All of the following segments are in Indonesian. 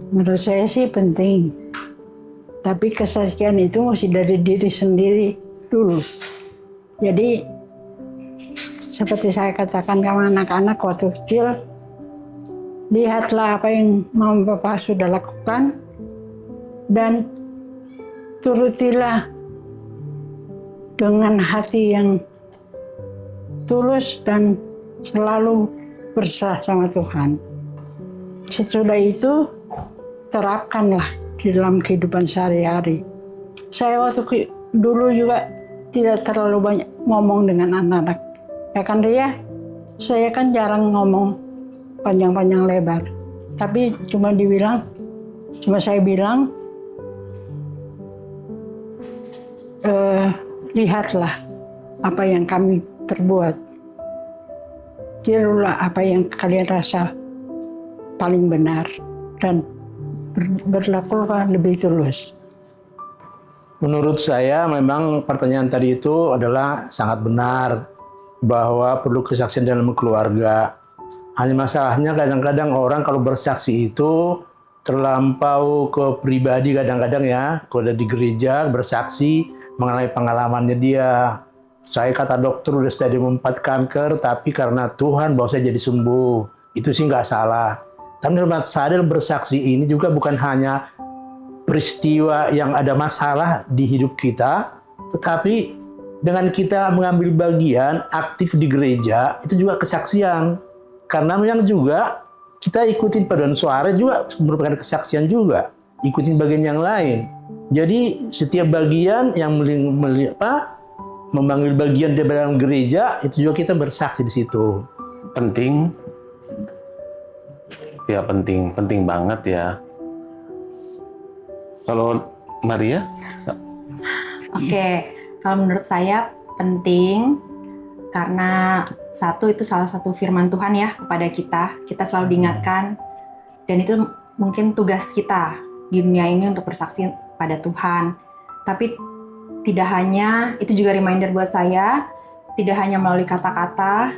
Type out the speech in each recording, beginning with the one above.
Menurut saya sih penting, tapi kesaksian itu mesti dari diri sendiri dulu. Jadi seperti saya katakan ke anak-anak waktu kecil, lihatlah apa yang Mama Papa sudah lakukan dan turutilah dengan hati yang tulus dan selalu berserah sama Tuhan. Sesudah itu terapkanlah di dalam kehidupan sehari-hari. Saya waktu dulu juga tidak terlalu banyak ngomong dengan anak-anak. Ya kan Ria? Saya kan jarang ngomong panjang-panjang lebar. Tapi cuma saya bilang, lihatlah apa yang kami perbuat. Tirulah apa yang kalian rasa paling benar dan berlakulah lebih tulus. Menurut saya memang pertanyaan tadi itu adalah sangat benar bahwa perlu kesaksian dalam keluarga. Hanya masalahnya kadang-kadang orang kalau bersaksi itu terlampau ke pribadi kadang-kadang ya. Kalau ada di gereja bersaksi mengenai pengalamannya dia. Saya kata dokter udah stadium 4 kanker, tapi karena Tuhan bahwa saya jadi sembuh. Itu sih nggak salah. Tapi menurut saya bersaksi ini juga bukan hanya peristiwa yang ada masalah di hidup kita, tetapi dengan kita mengambil bagian aktif di gereja, itu juga kesaksian. Karena memang juga kita ikutin paduan suara juga merupakan kesaksian juga. Ikutin bagian yang lain. Jadi setiap bagian yang memanggil bagian di dalam gereja, itu juga kita bersaksi di situ. Penting. Ya penting banget ya. Kalau Maria? Oke, kalau menurut saya penting karena satu itu salah satu firman Tuhan ya kepada kita selalu diingatkan dan itu mungkin tugas kita di dunia ini untuk bersaksi pada Tuhan. Tapi tidak hanya, itu juga reminder buat saya, tidak hanya melalui kata-kata,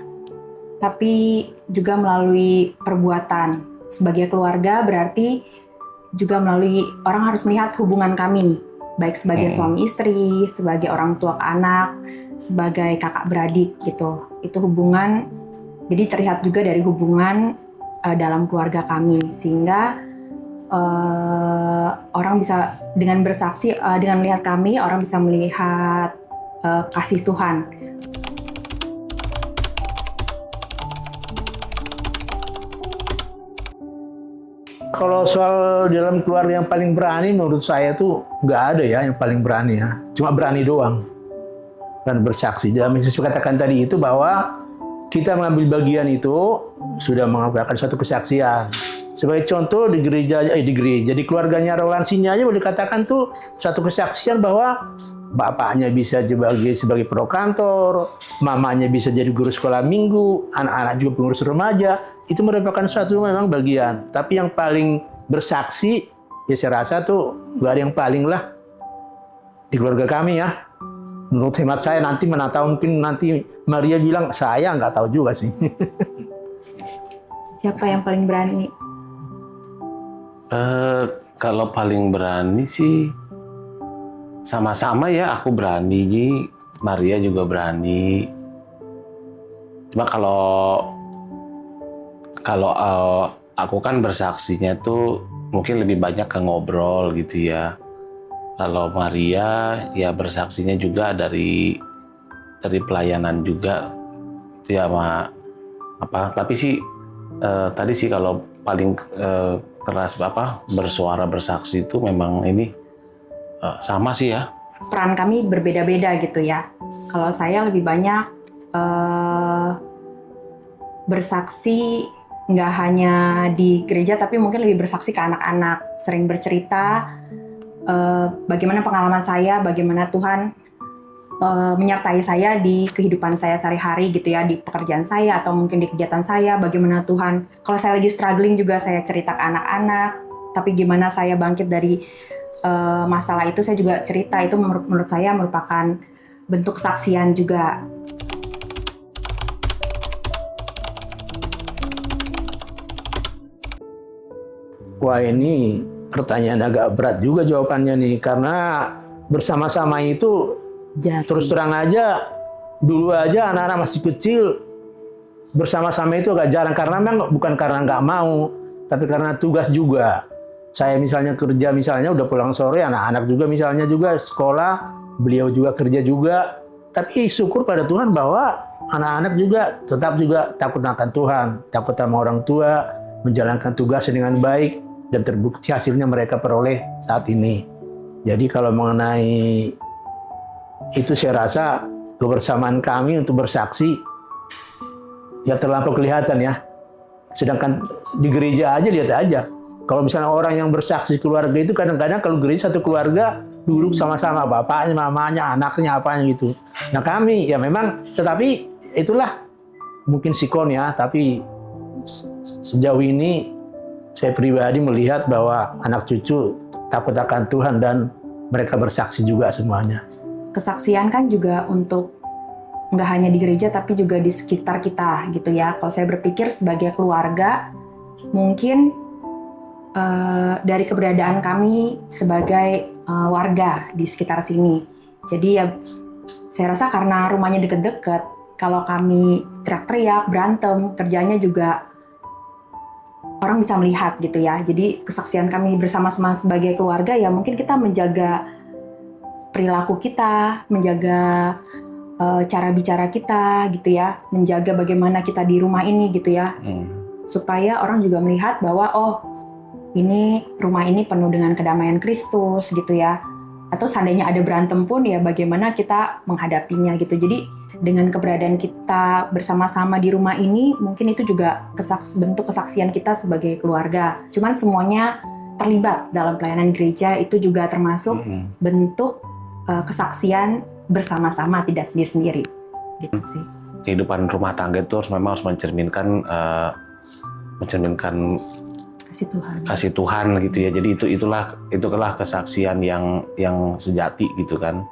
tapi juga melalui perbuatan. Sebagai keluarga berarti juga melalui orang harus melihat hubungan kami, baik sebagai suami istri, sebagai orang tua ke anak, sebagai kakak beradik gitu. Itu hubungan, jadi terlihat juga dari hubungan dalam keluarga kami, sehingga orang bisa dengan bersaksi, dengan melihat kami, orang bisa melihat kasih Tuhan. Kalau soal dalam keluarga yang paling berani, menurut saya tuh nggak ada ya yang paling berani ya. Cuma berani doang. Dan bersaksi. Dalam Yesus katakan tadi itu bahwa kita mengambil bagian itu sudah mengabarkan suatu kesaksian. Sebagai contoh di keluarganya Rolansinya aja boleh dikatakan tuh satu kesaksian bahwa bapaknya bisa sebagai prokantor, mamanya bisa jadi guru sekolah minggu, anak-anak juga pengurus remaja. Itu merupakan suatu memang bagian. Tapi yang paling bersaksi, ya saya rasa tuh nggak ada yang paling lah di keluarga kami ya. Menurut hemat saya nanti mana tahu mungkin nanti Maria bilang saya nggak tahu juga sih. Siapa yang paling berani? Kalau paling berani sih sama-sama ya, aku berani, Maria juga berani. Cuma kalau aku kan bersaksinya tuh mungkin lebih banyak ke ngobrol gitu ya. Kalau Maria ya bersaksinya juga dari pelayanan juga itu ya tapi sih tadi sih kalau paling keras bersuara bersaksi itu memang ini sama sih ya. Peran kami berbeda-beda gitu ya. Kalau saya lebih banyak bersaksi nggak hanya di gereja, tapi mungkin lebih bersaksi ke anak-anak, sering bercerita bagaimana pengalaman saya, bagaimana Tuhan menyertai saya di kehidupan saya sehari-hari gitu ya, di pekerjaan saya atau mungkin di kegiatan saya, bagaimana Tuhan, kalau saya lagi struggling juga saya cerita ke anak-anak, tapi gimana saya bangkit dari masalah itu saya juga cerita. Itu menurut saya merupakan bentuk kesaksian juga. Wah, ini pertanyaan agak berat juga jawabannya nih, karena bersama-sama itu terus terang aja, dulu aja anak-anak masih kecil bersama-sama itu agak jarang, karena memang bukan karena nggak mau, tapi karena tugas juga. Saya misalnya kerja, misalnya udah pulang sore, anak-anak juga misalnya juga sekolah, beliau juga kerja juga. Tapi syukur pada Tuhan bahwa anak-anak juga tetap juga takut akan Tuhan, takut sama orang tua, menjalankan tugasnya dengan baik, dan terbukti hasilnya mereka peroleh saat ini. Jadi kalau mengenai itu, saya rasa kebersamaan kami untuk bersaksi nggak terlampau kelihatan ya. Sedangkan di gereja aja, lihat aja. Kalau misalnya orang yang bersaksi keluarga itu, kadang-kadang kalau gereja satu keluarga duduk sama-sama, bapaknya, mamanya, anaknya, apanya gitu. Nah kami ya memang, tetapi itulah mungkin sikon ya, tapi sejauh ini saya pribadi melihat bahwa anak cucu takut akan Tuhan dan mereka bersaksi juga semuanya. Kesaksian kan juga untuk nggak hanya di gereja tapi juga di sekitar kita gitu ya. Kalau saya berpikir sebagai keluarga, mungkin dari keberadaan kami sebagai warga di sekitar sini. Jadi ya saya rasa karena rumahnya deket-deket, kalau kami teriak-teriak, berantem, kerjanya juga orang bisa melihat gitu ya. Jadi kesaksian kami bersama-sama sebagai keluarga ya mungkin kita menjaga perilaku kita, menjaga cara bicara kita gitu ya, menjaga bagaimana kita di rumah ini gitu ya, supaya orang juga melihat bahwa oh ini rumah ini penuh dengan kedamaian Kristus gitu ya. Atau seandainya ada berantem pun ya bagaimana kita menghadapinya gitu. Jadi dengan keberadaan kita bersama-sama di rumah ini mungkin itu juga bentuk kesaksian kita sebagai keluarga. Cuman semuanya terlibat dalam pelayanan gereja itu juga termasuk bentuk kesaksian bersama-sama, tidak sendiri-sendiri gitu sih. Kehidupan rumah tangga itu memang harus mencerminkan kasih Tuhan gitu ya. Jadi itulah kesaksian yang sejati gitu kan.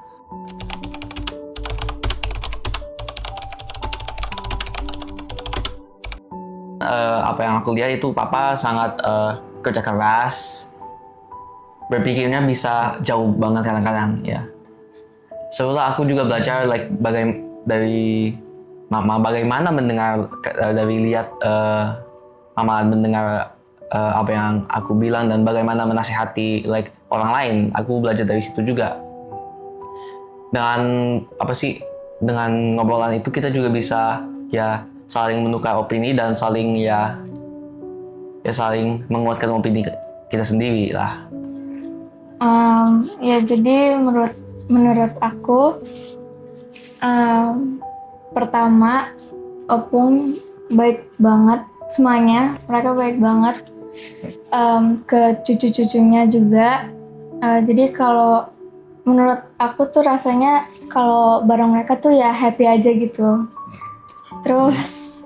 Apa yang aku lihat itu papa sangat kerja keras, berpikirnya bisa jauh banget kadang-kadang ya. Setelah aku juga belajar dari mama bagaimana mendengar, dari lihat mama mendengar apa yang aku bilang dan bagaimana menasihati orang lain. Aku belajar dari situ juga. Dengan ngobrolan itu kita juga bisa ya saling menukar opini dan saling saling menguatkan opini kita sendiri lah. Ya jadi menurut aku pertama Opung baik banget, semuanya mereka baik banget. Ke cucu-cucunya juga. Jadi kalau menurut aku tuh rasanya kalau bareng mereka tuh ya happy aja gitu. Terus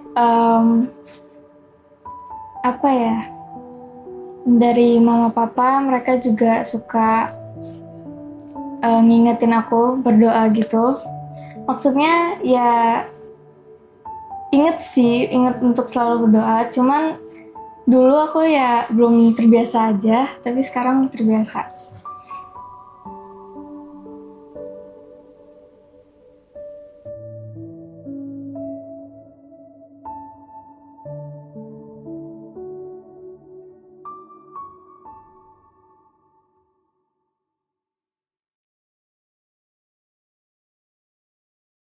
dari mama papa mereka juga suka ngingetin aku berdoa gitu. Maksudnya ya inget untuk selalu berdoa. Cuman dulu aku ya belum terbiasa aja, tapi sekarang terbiasa.